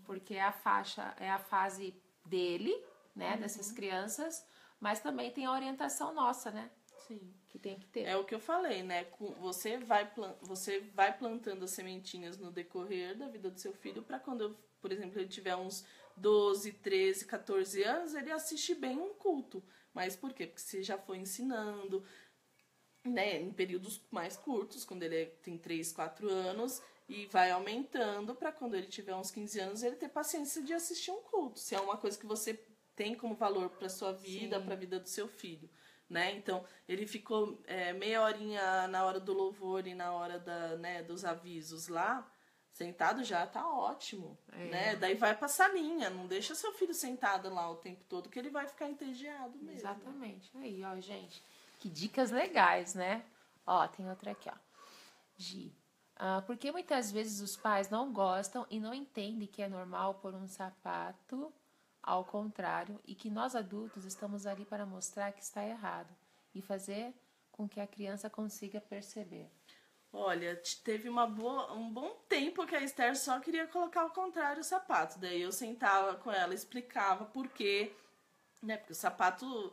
Porque é a fase dele, né? Dessas crianças, mas também tem a orientação nossa, né? Sim. Que tem que ter. É o que eu falei, né? Você vai plantando as sementinhas no decorrer da vida do seu filho para quando, por exemplo, ele tiver uns 12, 13, 14 anos, ele assiste bem um culto. Mas por quê? Porque você já foi ensinando, né, em períodos mais curtos, quando ele tem 3, 4 anos, e vai aumentando para quando ele tiver uns 15 anos, ele ter paciência de assistir um culto. Se é uma coisa que você tem como valor para sua vida, para a vida do seu filho. Né? Então, ele ficou meia horinha na hora do louvor e na hora dos avisos lá, sentado já tá ótimo. Né? Daí vai pra salinha, não deixa seu filho sentado lá o tempo todo, que ele vai ficar entediado mesmo. Exatamente. Aí, ó, gente, que dicas legais, né? Ó, tem outra aqui, ó. Gi. Porque muitas vezes os pais não gostam e não entendem que é normal pôr um sapato ao contrário, e que nós adultos estamos ali para mostrar que está errado e fazer com que a criança consiga perceber. Olha, teve um bom tempo que a Esther só queria colocar ao contrário o sapato. Daí eu sentava com ela, explicava por quê, né? Porque o sapato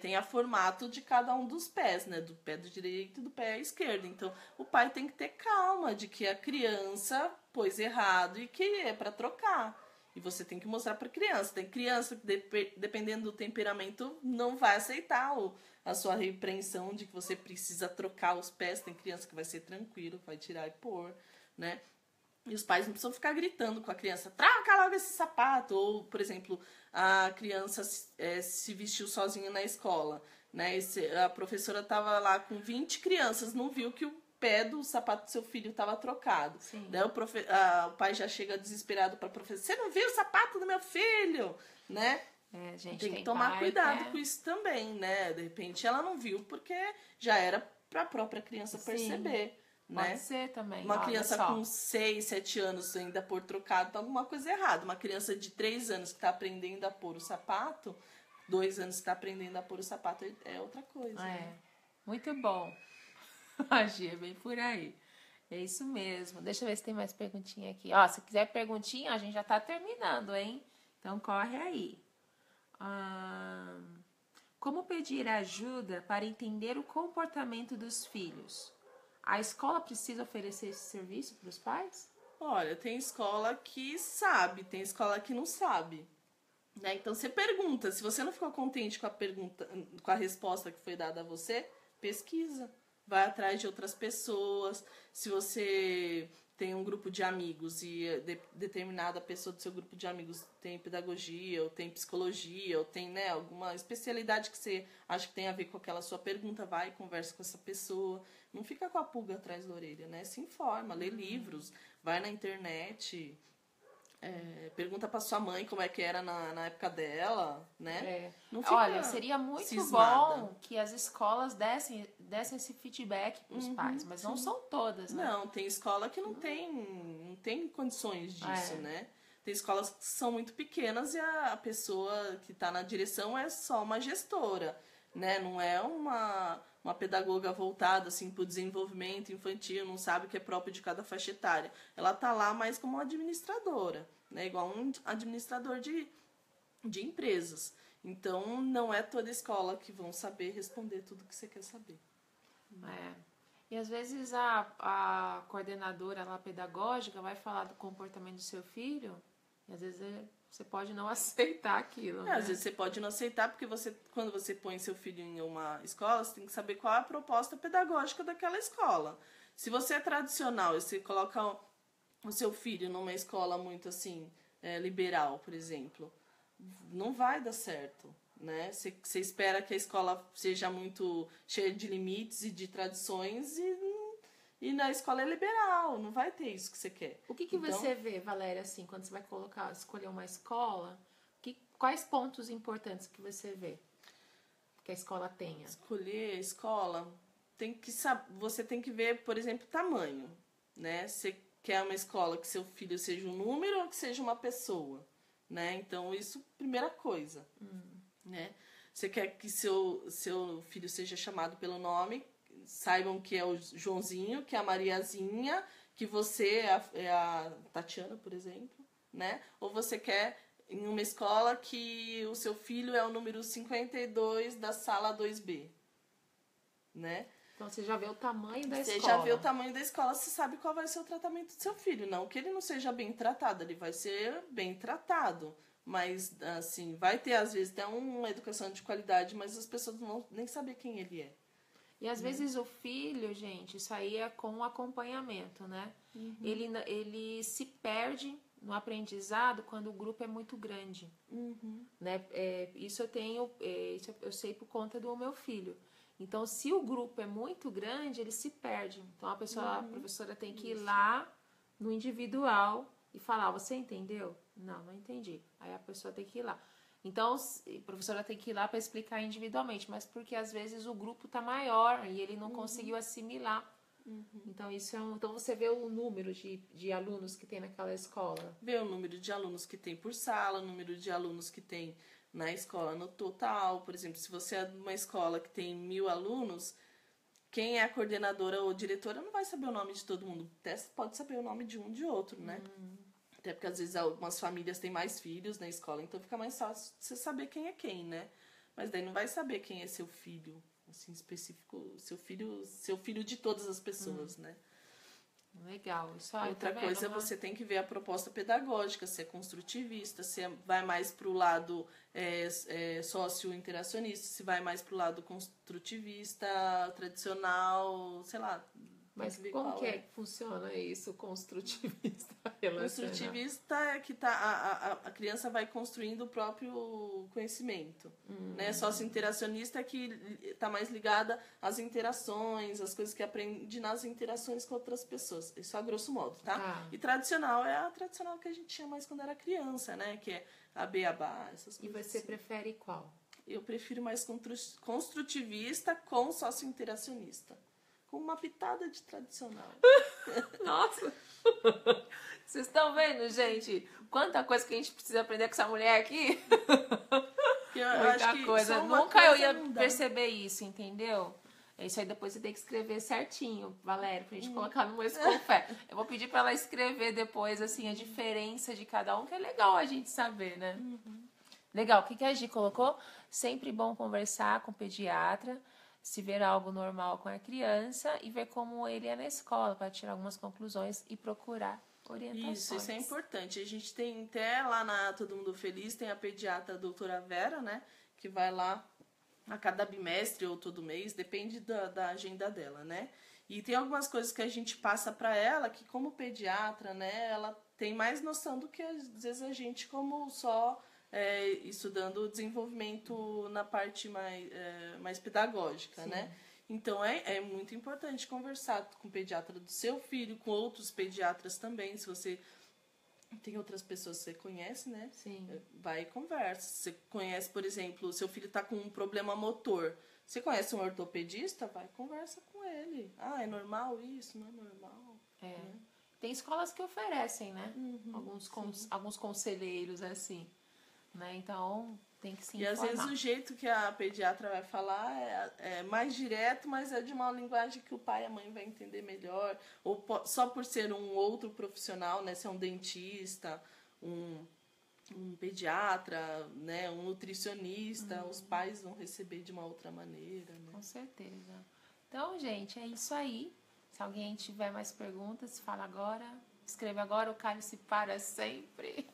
tem a formato de cada um dos pés, né? Do pé do direito e do pé esquerdo. Então, o pai tem que ter calma de que a criança pôs errado e que é para trocar. E você tem que mostrar para criança. Tem criança que, dependendo do temperamento, não vai aceitar a sua repreensão de que você precisa trocar os pés. Tem criança que vai ser tranquilo, vai tirar e pôr, né? E os pais não precisam ficar gritando com a criança, troca logo esse sapato. Ou, por exemplo, a criança se vestiu sozinha na escola, né? A professora estava lá com 20 crianças, não viu que o pé do sapato do seu filho estava trocado. Sim. Daí o pai já chega desesperado para a professora, você não viu o sapato do meu filho? Né? Gente, tem que tomar cuidado com isso também, né? De repente ela não viu porque já era para a própria criança perceber. Né? Pode ser também. Uma criança com 6, 7 anos ainda pôr trocado, tá alguma coisa errada. Uma criança de 3 anos que está aprendendo a pôr o sapato, 2 anos que está aprendendo a pôr o sapato, é outra coisa. Né? Muito bom. A Gia, bem por aí. É isso mesmo. Deixa eu ver se tem mais perguntinha aqui. Ó, se quiser perguntinha, a gente já tá terminando, hein? Então corre aí. Como pedir ajuda para entender o comportamento dos filhos? A escola precisa oferecer esse serviço para os pais? Olha, tem escola que sabe, tem escola que não sabe. Né? Então você pergunta. Se você não ficou contente com a pergunta, com a resposta que foi dada a você, pesquisa. Vai atrás de outras pessoas. Se você tem um grupo de amigos e determinada pessoa do seu grupo de amigos tem pedagogia, ou tem psicologia, ou tem, né, alguma especialidade que você acha que tem a ver com aquela sua pergunta, vai e conversa com essa pessoa. Não fica com a pulga atrás da orelha, né? Se informa, lê livros, vai na internet, pergunta pra sua mãe como é que era na época dela, né? Não fica Olha, seria muito cismada. bom que as escolas dessem esse feedback pros pais, mas não são todas, né? Não, tem escola que não tem condições disso, né? Tem escolas que são muito pequenas e a pessoa que está na direção é só uma gestora, né? Não é uma pedagoga voltada assim, para o desenvolvimento infantil, não sabe o que é próprio de cada faixa etária. Ela está lá mais como uma administradora, né? Igual um administrador de empresas. Então, não é toda escola que vão saber responder tudo que você quer saber. E às vezes a coordenadora lá pedagógica vai falar do comportamento do seu filho e às vezes você pode não aceitar aquilo. Né? Às vezes você pode não aceitar porque quando você põe seu filho em uma escola, você tem que saber qual é a proposta pedagógica daquela escola. Se você é tradicional e você coloca o seu filho numa escola muito assim, liberal, por exemplo, não vai dar certo. Né? Você espera que a escola seja muito cheia de limites e de tradições e na escola é liberal, não vai ter isso que você quer. O que você vê, Valéria, assim, quando você vai escolher uma escola, quais pontos importantes que você vê que a escola tenha? Escolher a escola, você tem que ver, por exemplo, tamanho. Né? Você quer uma escola que seu filho seja um número ou que seja uma pessoa? Né? Então, isso, primeira coisa. Né? Você quer que seu filho seja chamado pelo nome, saibam que é o Joãozinho, que é a Mariazinha, que você é a Tatiana, por exemplo, né? Ou você quer em uma escola que o seu filho é o número 52 da sala 2B, né? Então você já vê o tamanho da escola. Você já vê o tamanho da escola, você sabe qual vai ser o tratamento do seu filho. Não que ele não seja bem tratado, ele vai ser bem tratado. Mas, assim, vai ter, às vezes, até uma educação de qualidade, mas as pessoas não vão nem saber quem ele é. E, às vezes, o filho, gente, isso aí é com acompanhamento, né? Ele se perde no aprendizado quando o grupo é muito grande. Né? Isso eu sei por conta do meu filho. Então, se o grupo é muito grande, ele se perde. Então, a professora tem que ir lá no individual e falar, você entendeu? Não entendi. Aí a pessoa tem que ir lá. Então, a professora tem que ir lá para explicar individualmente, mas porque às vezes o grupo está maior e ele não conseguiu assimilar. Então, então você vê o número de alunos que tem naquela escola. Vê o número de alunos que tem por sala, o número de alunos que tem na escola no total. Por exemplo, se você é de uma escola que tem 1000 alunos, quem é a coordenadora ou diretora não vai saber o nome de todo mundo. Até pode saber o nome de um de outro, né? Até porque às vezes algumas famílias têm mais filhos na escola, então fica mais fácil você saber quem é quem, né? Mas daí não vai saber quem é seu filho, assim, específico, seu filho de todas as pessoas, né? Legal. Isso aí, Outra coisa, você tem que ver a proposta pedagógica, se é construtivista, se vai mais para o lado socio-interacionista, se vai mais para o lado construtivista, tradicional, sei lá. Mas como que é que funciona isso, construtivista? Construtivista é que a criança vai construindo o próprio conhecimento. Né? Socio-interacionista é que está mais ligada às interações, às coisas que aprende nas interações com outras pessoas. Isso a grosso modo, tá? E tradicional é a tradicional que a gente tinha mais quando era criança, né? Que é a beabá, essas coisas. E você prefere qual? Eu prefiro mais construtivista com socio-interacionista. Com uma pitada de tradicional. Nossa! Vocês estão vendo, gente? Quanta coisa que a gente precisa aprender com essa mulher aqui. Muita coisa. Nunca eu ia perceber isso, entendeu? Isso aí depois você tem que escrever certinho, Valéria, pra gente colocar no Moço com Fé. Eu vou pedir pra ela escrever depois, assim, a diferença de cada um, que é legal a gente saber, né? Legal. O que a Gi colocou? Sempre bom conversar com o pediatra, se ver algo normal com a criança e ver como ele é na escola, para tirar algumas conclusões e procurar orientações. Isso é importante. A gente tem até lá na Todo Mundo Feliz, tem a pediatra a doutora Vera, né? Que vai lá a cada bimestre ou todo mês, depende da agenda dela, né? E tem algumas coisas que a gente passa para ela, que como pediatra, né? Ela tem mais noção do que às vezes a gente como só... estudando o desenvolvimento na parte mais pedagógica, né? Então, é muito importante conversar com o pediatra do seu filho, com outros pediatras também, se você tem outras pessoas que você conhece, né? Sim. Vai e conversa. Você conhece, por exemplo, o seu filho está com um problema motor. Você conhece um ortopedista? Vai e conversa com ele. Ah, é normal isso? Não é normal? Né? Tem escolas que oferecem, né? Alguns conselheiros, assim. Né? Então, tem que se informar. E às vezes o jeito que a pediatra vai falar é mais direto, mas é de uma linguagem que o pai e a mãe vai entender melhor. Ou só por ser um outro profissional, né? Se é um dentista, um pediatra, né? Um nutricionista, os pais vão receber de uma outra maneira. Né? Com certeza. Então, gente, é isso aí. Se alguém tiver mais perguntas, fala agora. Escreve agora, o cálice para sempre.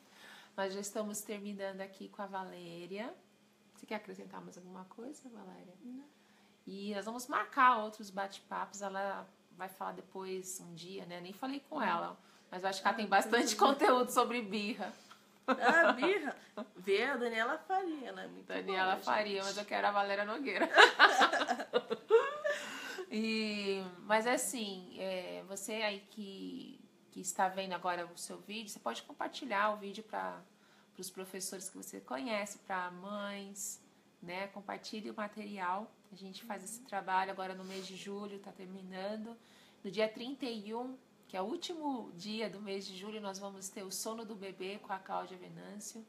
Nós já estamos terminando aqui com a Valéria. Você quer acrescentar mais alguma coisa, Valéria? Não. E nós vamos marcar outros bate-papos. Ela vai falar depois, um dia, né? Nem falei com ela, mas eu acho que ela tem bastante conteúdo sobre birra. Ah, birra? Vê a Daniela Faria, ela é muito Daniela boa, Faria, gente. mas eu quero a Valéria Nogueira. Mas assim, você aí que está vendo agora o seu vídeo, você pode compartilhar o vídeo para os professores que você conhece, para mães, né? Compartilhe o material. A gente faz esse trabalho agora no mês de julho, está terminando. No dia 31, que é o último dia do mês de julho, nós vamos ter o sono do bebê com a Cláudia Venâncio.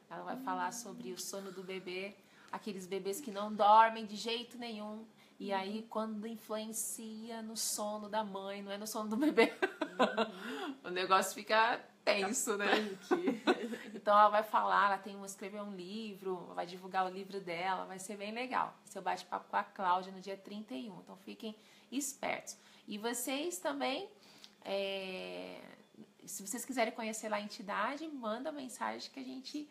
Ela vai falar sobre o sono do bebê, aqueles bebês que não dormem de jeito nenhum. E aí, quando influencia no sono da mãe, não é no sono do bebê. O negócio fica tenso, né? Então, ela vai falar, ela escrever um livro, vai divulgar o livro dela, vai ser bem legal. Seu bate-papo com a Cláudia no dia 31. Então, fiquem espertos. E vocês também, se vocês quiserem conhecer lá a entidade, manda mensagem que a gente...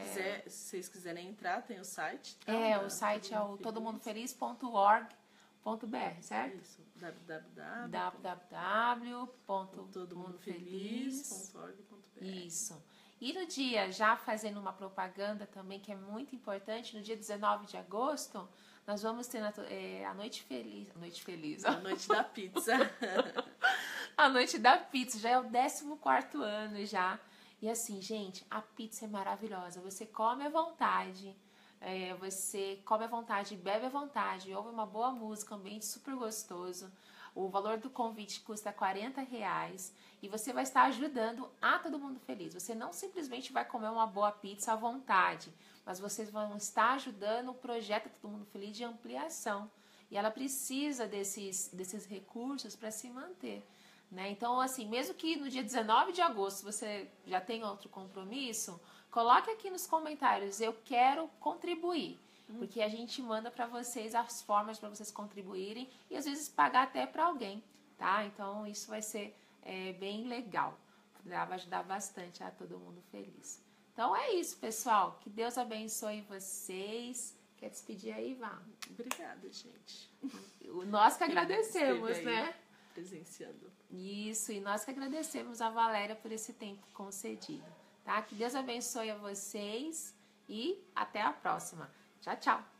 Se vocês quiserem entrar, tem o site. Tá? O site é o todomundofeliz.org.br, certo? Isso, www.todomundofeliz.org.br. Isso. E no dia, já fazendo uma propaganda também, que é muito importante, no dia 19 de agosto, nós vamos ter a Noite Feliz. A Noite da Pizza. A Noite da Pizza, já é o 14º ano já. E assim, gente, a pizza é maravilhosa. Você come à vontade, você come à vontade, bebe à vontade, ouve uma boa música, um ambiente super gostoso. O valor do convite custa R$40 e você vai estar ajudando a Todo Mundo Feliz. Você não simplesmente vai comer uma boa pizza à vontade, mas vocês vão estar ajudando o projeto Todo Mundo Feliz de ampliação. E ela precisa desses recursos para se manter. Né? Então, assim, mesmo que no dia 19 de agosto você já tenha outro compromisso, coloque aqui nos comentários, eu quero contribuir. Porque a gente manda para vocês as formas para vocês contribuírem e às vezes pagar até para alguém. tá? Então, isso vai ser bem legal. Vai ajudar bastante a todo mundo feliz. Então, é isso, pessoal. Que Deus abençoe vocês. Quer despedir aí, Vá? Obrigada, gente. Nós que agradecemos, né? Presenciando. Isso, e nós que agradecemos a Valéria por esse tempo concedido, tá? Que Deus abençoe a vocês e até a próxima. Tchau, tchau!